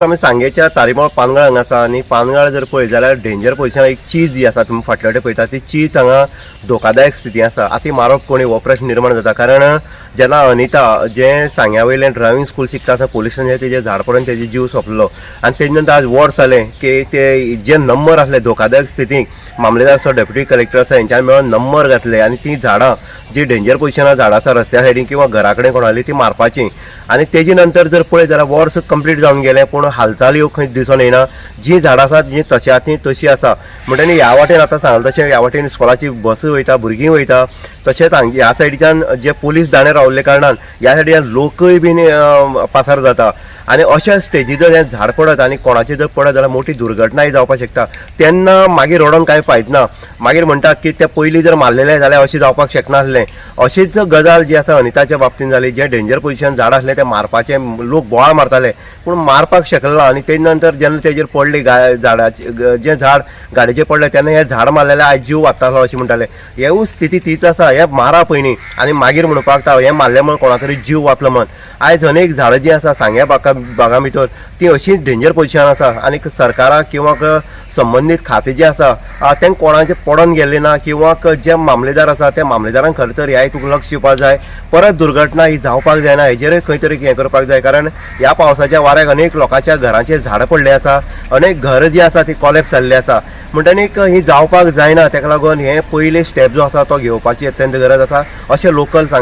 आमी सांगेच्या तारीमळ पानगळ हांगा आसा आनी पानगळ जर पळयत जाल्यार डेंजर पोजिशन एक चीज जी आसा तुमी फाटल्या वाटेन पळयता ती चीज हांगा धोकादायक स्थिती आसा आती मारप कोणी हो प्रश्न निर्माण जाता कारण जेन्ना अनिता जे सांग्या वयलें ड्रायव्हिंग स्कूल शिकता आसतना पुलीस स्टेशनाचेर तेजे झाड पडून तेजे जीव सोंपलो आनी तेजे नंतर आज वर्स जालें की ते जे नंबर आसले धोकादायक स्थितीक मामलेदार असो डेप्युटी कलेक्टर आसा हेंच्यानी मेळोन नंबर घातले आनी ती झाडां जी डेंजर पोजिशनार झाडां आसा रस्त्या सायडीन किंवा घरा कडेन कोणाली ती मारपाची आनी तेजे नंतर जर पळयत जाल्यार वर्स कंप्लीट जावन गेलें पूण हालचाली खंय दिसून येना जी झाडां आसात जी तशी आसा ती तशी आसा म्हणटनी ह्या वाटेन आतां सांगलें तशें ह्या वाटेन स्कॉलाची बस वयता भुरगीं वयता तशेंच ह्या सायडीच्यान जे पुलीस दाणे रावल्ले कारणान ह्या सायडीच्यान लोकय बीन पासार जाता आनी अशा स्टेजीर जर हें झाड पडत आनी कोणाचेर जर पडत जाल्यार मोठी दुर्घटनाय जावपाक शकता तेन्ना मागीर रडोन कांय फायद ना मागीर म्हणटात की ते पयलीं जर मारलेलें जाल्यार अशें जावपाक शकनासलें अशीच गजाल जी आसा अनिताच्या बाबतींत जाली जे डेंजर पोजिशन झाड आसलें तें मारपाचें लोक बोवाळ मारताले पूण मारपाक शकलो ना आनी तेजे नंतर जेन्ना तेजेर पडली झाडाचे जें झाड गाडयेचेर पडलें तेन्ना हें झाड मारलेलें आयज जीव वाचतालो अशें म्हणटाले हेवूय स्थिती तीच आसा हें मारा पयलीं आनी मागीर म्हणपाक था हें मारलें म्हण कोणा तरी जीव वाचलो म्हण आयज अनेक झाडां जीं आसा सांग्या भागा भितर ती अशीच डेंजर पोजिशन आसा आनी सरकाराक किंवा संबंदीत खातें जें आसा तें कोणाचें पडोन गेल्लें ना किंवा जे मामलेदार आसा त्या मामलेदारांक खरें तर ह्या हितूंक लक्ष दिवपाक जाय परत दुर्घटना ही जावपाक जायना हेजेरूय खंय तरी हें करपाक जाय कारण ह्या पावसाच्या वाऱ्याक अनेक लोकांच्या घरांचेर झाडां पडले आसा अनेक घरां जीं आसा ती कॉलेप्स जाल्ली आसा म्हणटनीक ही जावपाक जायना तेका लागून हे पयले स्टेप जो आसा तो घेवपाची अत्यंत गरज आसा अशें लोकल सांगता